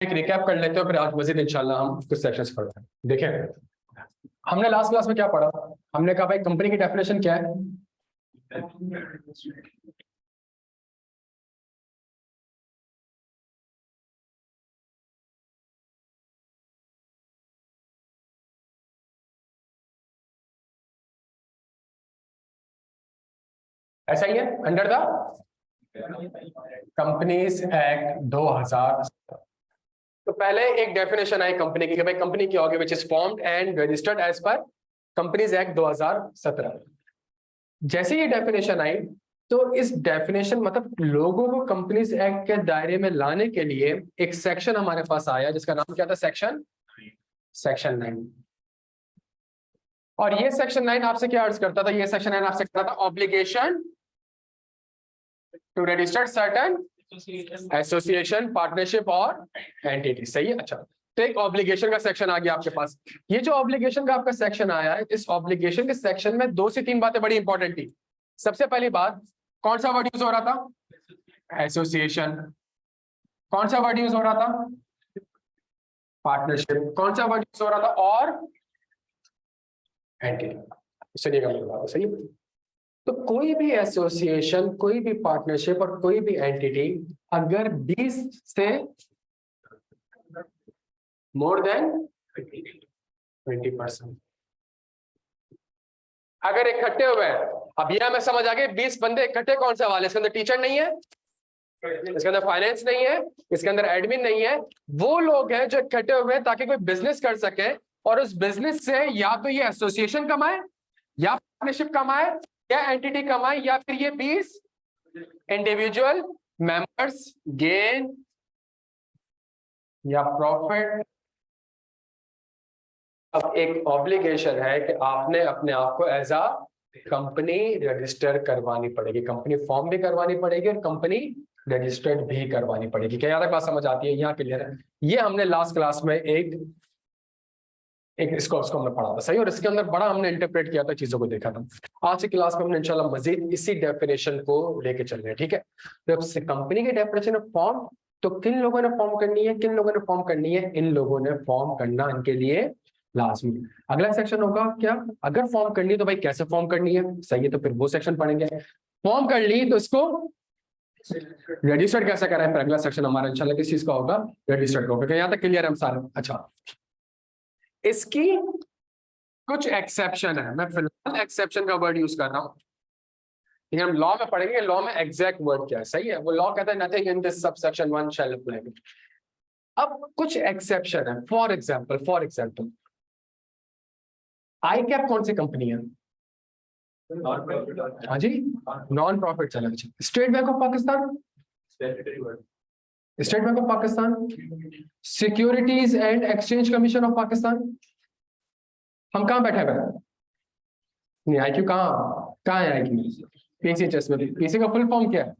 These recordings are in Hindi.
एक रिकैप कर लेते हो, फिर आज मजीद इंशाल्लाह हम कुछ सेक्शंस पढ़ते हैं। देखें, हमने लास्ट क्लास में क्या पढ़ा? हमने कहा भाई कंपनी की डेफिनेशन क्या है? ऐसा ही है, अंडर द कंपनीज एक्ट 2000। तो पहले एक डेफिनेशन आई कंपनी की कि भाई कंपनी क्या होगी, which is formed and registered as per companies act 2017। जैसे ये डेफिनेशन आई तो इस डेफिनेशन मतलब लोगों को कंपनीज एक्ट के दायरे में लाने के लिए एक सेक्शन हमारे पास आया जिसका नाम क्या था? सेक्शन 9। और ये सेक्शन 9 आपसे क्या अर्ज करता था? ये सेक्शन 9 आपसे कहता था obligation to registered certain association, partnership और एंटिटी। सही है। अच्छा, तो एक ऑब्लिगेशन का सेक्शन आ गया आपके पास। ये जो ऑब्लिगेशन का आपका सेक्शन आया है, इस ऑब्लिगेशन के सेक्शन में 2 से 3 बातें बड़ी इंपॉर्टेंट थी। सबसे पहली बात, कौन सा वर्ड यूज हो रहा था? एसोसिएशन। कौन सा वर्ड यूज हो रहा था? पार्टनरशिप। कौन सा वर्ड यूज हो रहा था? और एंटिटी। सुनिएगा मेरी बात, सही है। तो कोई भी एसोसिएशन, कोई भी पार्टनरशिप और कोई भी एंटिटी अगर 20 से मोर देन 20% अगर इकट्ठे हुए हैं, अब यह हमें समझ आ गई 20 बंदे इकट्ठे कौन सा वाले? इसके अंदर टीचर नहीं है, इसके अंदर फाइनेंस नहीं है, इसके अंदर एडमिन नहीं है। वो लोग हैं जो इकट्ठे हुए हैं ताकि कोई बिजनेस कर सके और उस बिजनेस से या तो ये एसोसिएशन कमाए या पार्टनरशिप कमाए या एंटिटी कमाए या फिर ये 20 इंडिविजुअल मेंबर्स गेन या प्रॉफिट। अब एक ऑब्लिगेशन है कि आपने अपने आप को एज अ कंपनी रजिस्टर करवानी पड़ेगी, कंपनी फॉर्म भी करवानी पड़ेगी और कंपनी रजिस्टर्ड भी करवानी पड़ेगी। क्या यहाँ तक बात समझ आती है? यहाँ क्लियर है? ये हमने लास्ट क्लास में एक इसको हमने पढ़ा था, सही। और इसके अंदर बड़ा हमने इंटरप्रेट किया था, चीजों को देखा था। आज की क्लास में हमने इंशाल्लाह मजीद इसी डेफिनेशन को लेके चल रहे हैं, ठीक है। तो कंपनी की डेफिनेशन ऑफ फॉर्म, तो किन लोगों ने फॉर्म करनी है? किन लोगों ने फॉर्म करनी है? इन लोगों ने फॉर्म करना, इनके लिए लाजमी। अगला सेक्शन होगा क्या? अगर फॉर्म करनी है तो भाई कैसे फॉर्म करनी है? सही है, तो फिर वो सेक्शन पढ़ेंगे। फॉर्म कर ली तो इसको रजिस्टर्ड कैसे करें? फिर अगला सेक्शन हमारा इंशाल्लाह किस चीज का होगा? रजिस्टर्ड होगा। यहाँ तक क्लियर है हम सारे? अच्छा, इसकी कुछ एक्सेप्शन है, मैं फिलहाल एक्सेप्शन का वर्ड यूज कर रहा हूं, लेकिन हम लॉ में पढ़ेंगे लॉ में एग्जैक्ट वर्ड क्या है। सही है, वो लॉ कहता है nothing in this subsection 1 shall apply. अब कुछ एक्सेप्शन है। फॉर एग्जांपल आई कैप कौन सी कंपनी है? हाँ जी, नॉन प्रॉफिट चला। State bank of Pakistan, state bank of Pakistan, securities and exchange commission of Pakistan. हम कहाँ बैठे हुए? नहीं, IQ कहाँ है? IQ PCHS में। पीसी का फुल फॉर्म क्या है?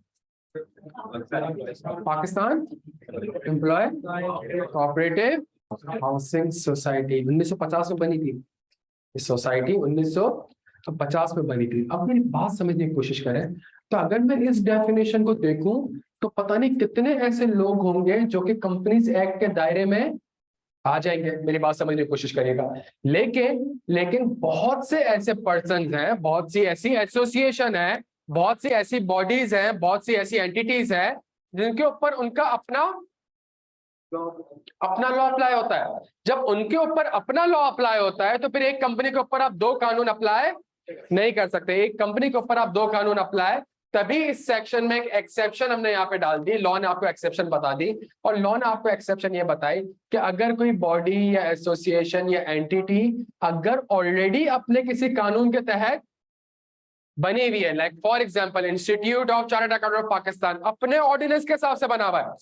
Pakistan employ cooperative housing society. 1950 में बनी थी ये सोसाइटी, 1950 में बनी थी। अब मेरी बात समझने की कोशिश करें तो अगर मैं इस डेफिनेशन को देखूं तो पता नहीं कितने ऐसे लोग होंगे जो कि कंपनीज एक्ट के दायरे में आ जाएंगे। मेरी बात समझने की कोशिश करिएगा। लेकिन बहुत से ऐसे पर्संस हैं, बहुत सी ऐसी एसोसिएशन है, बहुत सी ऐसी बॉडीज हैं, बहुत सी ऐसी एंटिटीज हैं जिनके ऊपर उनका अपना लॉ अप्लाई होता है। जब उनके ऊपर अपना लॉ अप्लाई होता है तो फिर एक कंपनी के ऊपर आप 2 कानून अप्लाई नहीं कर सकते। एक कंपनी के ऊपर आप 2 कानून अप्लाई, तभी इस सेक्शन में एक एक्सेप्शन हमने यहाँ पे डाल दी। लॉ ने आपको एक्सेप्शन बता दी और लॉ ने आपको एक्सेप्शन ये बताई कि अगर कोई बॉडी या एसोसिएशन या एंटिटी अगर ऑलरेडी अपने किसी कानून के तहत बनी हुई है, like for example institute of chartered accountant of Pakistan अपने ऑर्डिनेंस के हिसाब से बना हुआ है,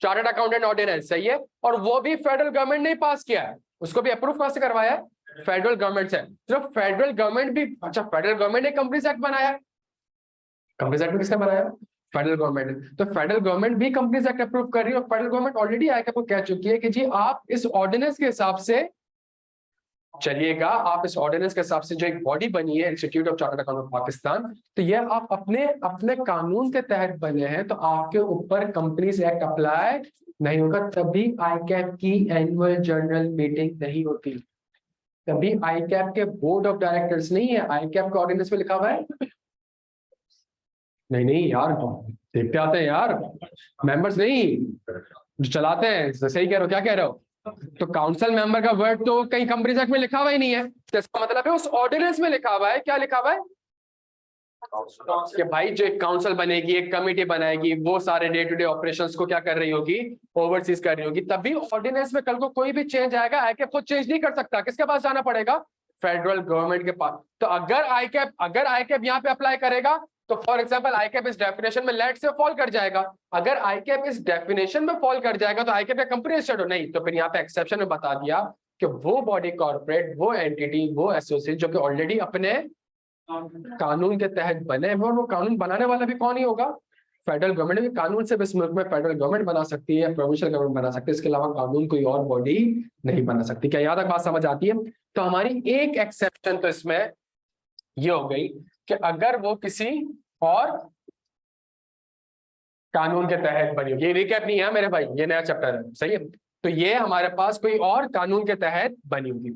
चार्टर्ड अकाउंटेंट ऑर्डिनेंस, सही है, और वो भी फेडरल गवर्नमेंट ने पास किया है, उसको भी अप्रूव कहां से करवाया है? फेडरल गवर्नमेंट से। तो फेडरल गवर्नमेंट भी, अच्छा फेडरल गवर्नमेंट ने कंपनीज एक्ट बनाया है, कंपनीज एक्ट किसने बनाया? फेडरल गवर्नमेंट ने। तो फेडरल गवर्नमेंट भी कंपनीज एक्ट अप्रूव कर रही है और फेडरल गवर्नमेंट ऑलरेडी आके आपको कह चुकी है कि जी आप इस ऑर्डिनेंस के हिसाब से चलिएगा, आप इस ऑर्डिनेंस के हिसाब से जो एक बॉडी बनी है institute of chartered accountant of Pakistan, तो ये आप अपने कानून के तहत बने हैं तो आपके ऊपर कंपनीज एक्ट अप्लाई नहीं होगा, तभी आईकैप की एनुअल जनरल मीटिंग नहीं होती, तभी आईकैप के बोर्ड ऑफ डायरेक्टर्स नहीं है, आईकैप के ऑर्डिनेंस में लिखा हुआ है। नहीं नहीं यार, देखते आते हैं यार, मेंबर्स नहीं जो चलाते हैं। सही कह रहे हो, क्या कह रहे हो? तो काउंसिल मेंबर का वर्ड तो कहीं कंपनीज एक्ट में लिखा हुआ ही नहीं है, तो इसका मतलब है उस ऑर्डिनेंस में लिखा हुआ है। क्या लिखा हुआ है? कि भाई जो एक काउंसिल बनेगी, एक कमेटी बनाएगी, वो सारे डे टू डे ऑपरेशंस को क्या कर रही होगी, ओवरसीज कर रही होगी। तभी ऑर्डिनेंस में कल को कोई भी चेंज आएगा, आईकैप खुद चेंज नहीं कर सकता, किसके पास जाना पड़ेगा? फेडरल गवर्नमेंट के पास। तो अगर आईकैप यहाँ पे अप्लाई करेगा, तो फॉर एग्जाम्पल आईकैप इस डेफिनेशन में लेट से फॉल कर जाएगा। अगर आईकैप इस डेफिनेशन में फॉल कर जाएगा तो आईकैप कंपनी रजिस्टर्ड हो नहीं, तो फिर यहाँ पे एक्सेप्शन में बता दिया कि वो बॉडी कॉर्पोरेट, वो एंटिटी, वो एसोसिएट जो कि ऑलरेडी अपने कानून के तहत बने हैं, और वो कानून बनाने वाला भी कौन ही होगा? Federal government. भी कानून से इस मुल्क में फेडरल गवर्नमेंट बना सकती है, प्रोविंशियल गवर्नमेंट बना सकती है, इसके अलावा कानून कोई और बॉडी नहीं बना सकती। क्या यहाँ तक बात समझ आती है? तो हमारी एक एक्सेप्शन तो इसमें ये हो गई कि अगर वो किसी और कानून के तहत बनी होगी। ये रिकैप नहीं है मेरे भाई, ये नया चैप्टर है, सही है। तो ये हमारे पास कोई और कानून के तहत बनी होगी।